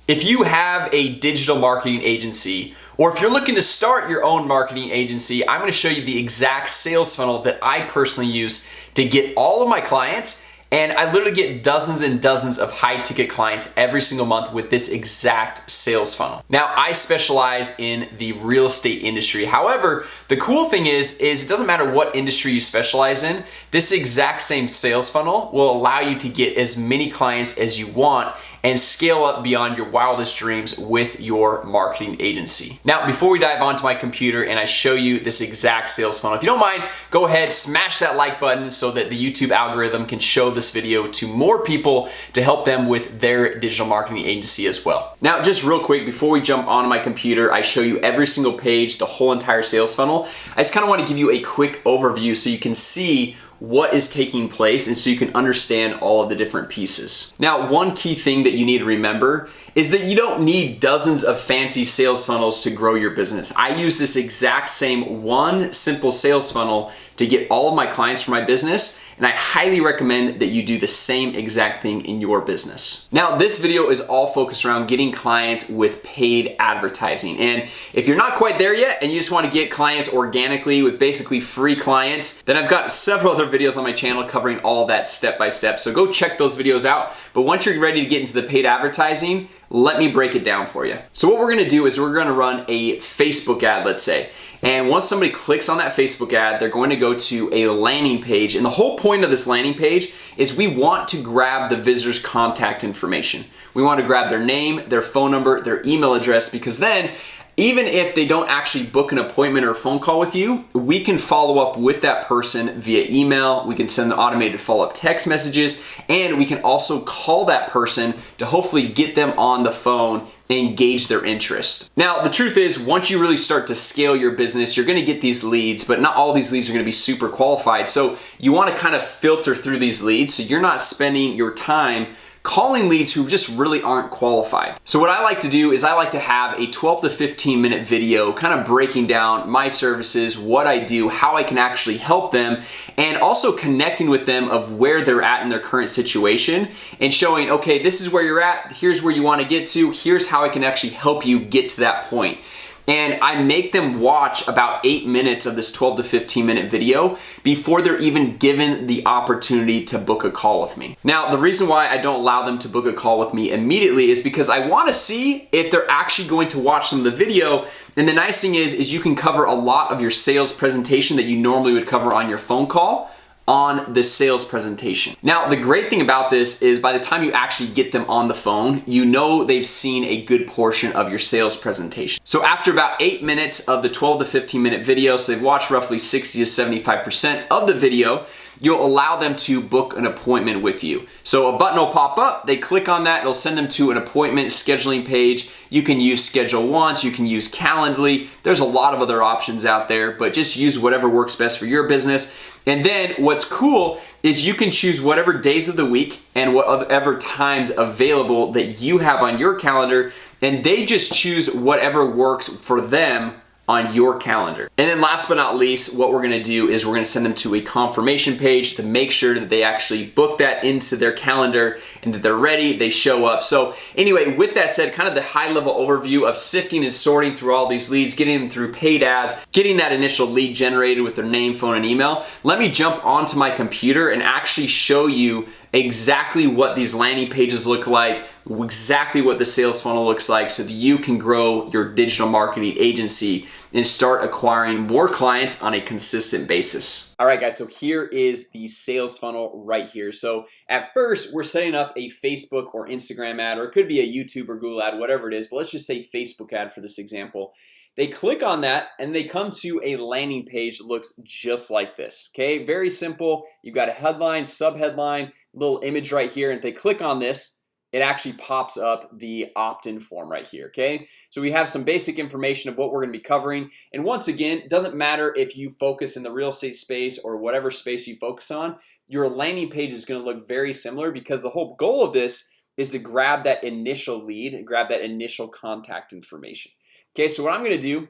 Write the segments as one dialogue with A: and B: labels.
A: If you have a digital marketing agency, or if you're looking to start your own marketing agency, I'm going to show you the exact sales funnel that I personally use to get all of my clients. And I literally get dozens and dozens of high ticket clients every single month with this exact sales funnel. Now, I specialize in the real estate industry. However, the cool thing is it doesn't matter what industry you specialize in, this exact same sales funnel will allow you to get as many clients as you want and scale up beyond your wildest dreams with your marketing agency. Now, before we dive onto my computer and I show you this exact sales funnel, if you don't mind, go ahead, smash that like button so that the YouTube algorithm can show this video to more people to help them with their digital marketing agency as well. Now, just real quick, before we jump onto my computer, I show you every single page, the whole entire sales funnel. I just kind of want to give you a quick overview so you can see what is taking place and so you can understand all of the different pieces. Now, one key thing that you need to remember is that you don't need dozens of fancy sales funnels to grow your business. I use this exact same one simple sales funnel to get all of my clients for my business, and I highly recommend that you do the same exact thing in your business. Now, this video is all focused around getting clients with paid advertising. And if you're not quite there yet and you just want to get clients organically with basically free clients, then I've got several other videos on my channel covering all of that step by step. So go check those videos out. But once you're ready to get into the paid advertising, let me break it down for you. So what we're gonna do is we're gonna run a Facebook ad, let's say. And once somebody clicks on that Facebook ad, they're going to go to a landing page. And the whole point of this landing page is we want to grab the visitor's contact information. We want to grab their name, their phone number, their email address, because then even if they don't actually book an appointment or a phone call with you, we can follow up with that person via email. We can send the automated follow-up text messages, and we can also call that person to hopefully get them on the phone and gauge their interest. Now, the truth is, once you really start to scale your business, you're gonna get these leads, but not all these leads are gonna be super qualified. So you wanna kind of filter through these leads so you're not spending your time calling leads who just really aren't qualified. So what I like to do is I like to have a 12 to 15 minute video kind of breaking down my services, what I do, how I can actually help them, and also connecting with them of where they're at in their current situation and showing, okay, this is where you're at, here's where you want to get to, here's how I can actually help you get to that point. And I make them watch about 8 minutes of this 12 to 15 minute video before they're even given the opportunity to book a call with me. Now, the reason why I don't allow them to book a call with me immediately is because I want to see if they're actually going to watch some of the video. And the nice thing is you can cover a lot of your sales presentation that you normally would cover on your phone call on the sales presentation. Now, the great thing about this is by the time you actually get them on the phone, you know they've seen a good portion of your sales presentation. So after about 8 minutes of the 12 to 15 minute video, so they've watched roughly 60 to 75% of the video, you'll allow them to book an appointment with you. So a button will pop up, they click on that, it'll send them to an appointment scheduling page. You can use Schedule Once, you can use Calendly. There's a lot of other options out there, but just use whatever works best for your business. And then what's cool is you can choose whatever days of the week and whatever times available that you have on your calendar, and they just choose whatever works for them on your calendar. And then last but not least, what we're gonna do is we're gonna send them to a confirmation page to make sure that they actually book that into their calendar and that they're ready, they show up. So anyway, with that said, kind of the high level overview of sifting and sorting through all these leads, getting them through paid ads, getting that initial lead generated with their name, phone, and email. Let me jump onto my computer and actually show you exactly what these landing pages look like, exactly what the sales funnel looks like so that you can grow your digital marketing agency and start acquiring more clients on a consistent basis. All right, guys, so here is the sales funnel right here. So at first, we're setting up a Facebook or Instagram ad, or it could be a YouTube or Google ad, whatever it is, but let's just say Facebook ad for this example. They click on that and they come to a landing page that looks just like this, okay? Very simple. You've got a headline, sub-headline, little image right here, and if they click on this, it actually pops up the opt-in form right here, okay? So we have some basic information of what we're gonna be covering. And once again, it doesn't matter if you focus in the real estate space or whatever space you focus on, your landing page is gonna look very similar because the whole goal of this is to grab that initial lead and grab that initial contact information. Okay, so what I'm gonna do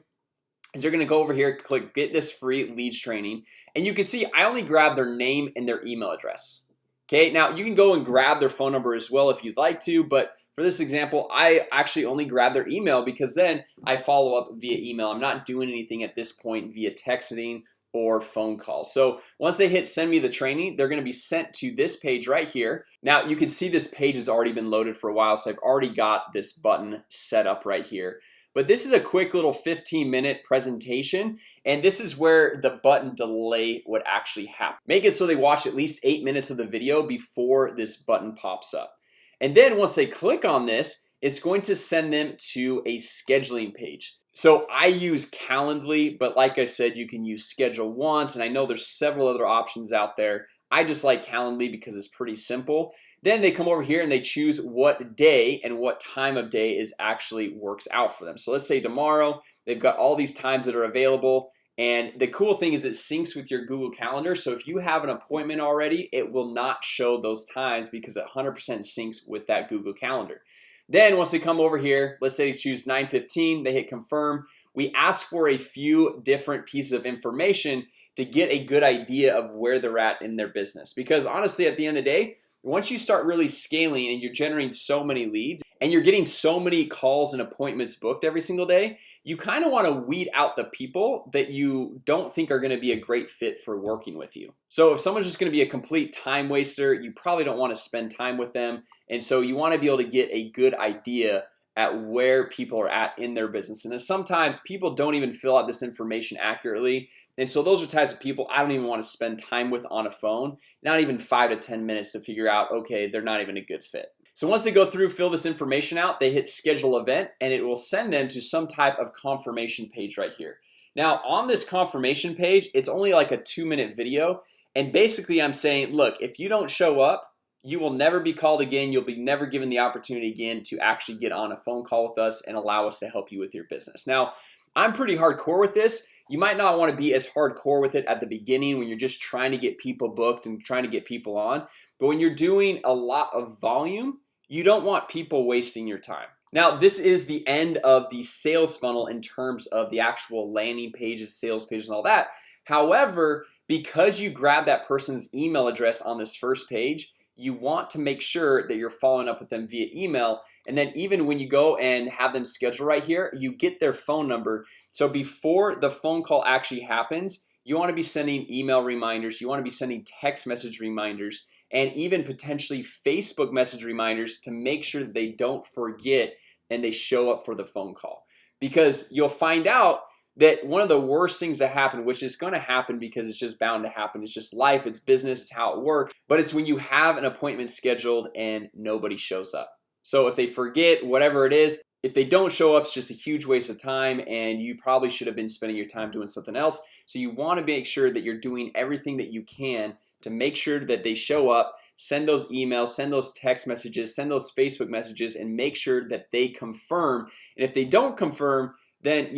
A: is you're gonna go over here, click get this free leads training, and you can see I only grab their name and their email address. Okay, now you can go and grab their phone number as well if you'd like to, but For this example, I actually only grab their email because then I follow up via email. I'm not doing anything at this point via texting or phone calls. So once they hit send me the training, they're going to be sent to this page right here. Now you can see this page has already been loaded for a while, so I've already got this button set up right here. But this is a quick little 15-minute presentation, and this is where the button delay would actually happen. Make it so they watch at least 8 minutes of the video before this button pops up. And then once they click on this, it's going to send them to a scheduling page. So I use Calendly, but like I said, you can use Schedule Once, and I know there's several other options out there. I just like Calendly because it's pretty simple. Then they come over here and they choose what day and what time of day is actually works out for them. So let's say tomorrow, they've got all these times that are available. And the cool thing is it syncs with your Google Calendar. So if you have an appointment already, it will not show those times because it 100% syncs with that Google Calendar. Then once they come over here, let's say they choose 9:15, they hit confirm. We ask for a few different pieces of information to get a good idea of where they're at in their business. Because honestly, at the end of the day, once you start really scaling and you're generating so many leads and you're getting so many calls and appointments booked every single day, you kind of want to weed out the people that you don't think are going to be a great fit for working with you. So if someone's just going to be a complete time waster, you probably don't want to spend time with them. And so you want to be able to get a good idea at where people are at in their business. And then sometimes people don't even fill out this information accurately. And so those are types of people I don't even want to spend time with on a phone, not even 5 to 10 minutes to figure out, okay, they're not even a good fit. So once they go through, fill this information out, they hit schedule event, and it will send them to some type of confirmation page right here. Now on this confirmation page, it's only like a 2-minute video. And basically I'm saying, look, if you don't show up, you will never be called again. You'll be never given the opportunity again to actually get on a phone call with us and allow us to help you with your business. Now, I'm pretty hardcore with this. You might not want to be as hardcore with it at the beginning when you're just trying to get people booked and trying to get people on. But when you're doing a lot of volume, you don't want people wasting your time. Now, this is the end of the sales funnel in terms of the actual landing pages, sales pages, and all that. However, because you grab that person's email address on this first page, you want to make sure that you're following up with them via email. And then even when you go and have them schedule right here, you get their phone number. So before the phone call actually happens, you want to be sending email reminders, you want to be sending text message reminders, and even potentially Facebook message reminders to make sure that they don't forget and they show up for the phone call. Because you'll find out that one of the worst things that happen, which is going to happen because it's just bound to happen, it's just life, it's business, it's how it works, but it's when you have an appointment scheduled and nobody shows up. So if they forget, whatever it is, if they don't show up, it's just a huge waste of time, and you probably should have been spending your time doing something else. So you want to make sure that you're doing everything that you can to make sure that they show up, send those emails, send those text messages, send those Facebook messages, and make sure that they confirm. And if they don't confirm, then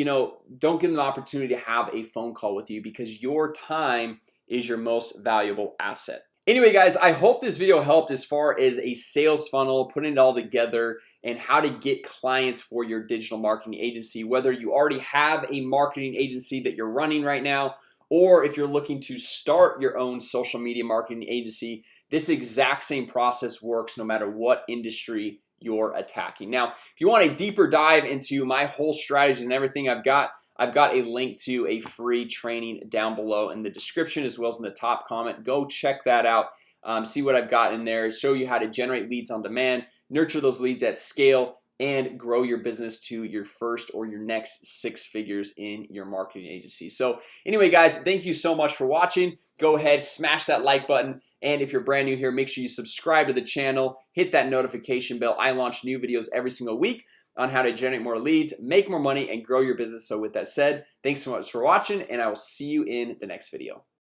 A: don't give them the opportunity to have a phone call with you, because your time is your most valuable asset. Anyway, guys, I hope this video helped as far as a sales funnel, putting it all together, and how to get clients for your digital marketing agency. Whether you already have a marketing agency that you're running right now, or if you're looking to start your own social media marketing agency, this exact same process works no matter what industry you're attacking. Now, if you want a deeper dive into my whole strategies and everything I've got a link to a free training down below in the description, as well as in the top comment. Go check that out. See what I've got in there. Show you how to generate leads on demand, nurture those leads at scale, and grow your business to your first or your next 6 figures in your marketing agency. So anyway, guys, thank you so much for watching. Go ahead, smash that like button. And if you're brand new here, make sure you subscribe to the channel, hit that notification bell. I launch new videos every single week on how to generate more leads, make more money, and grow your business. So with that said, thanks so much for watching, and I will see you in the next video.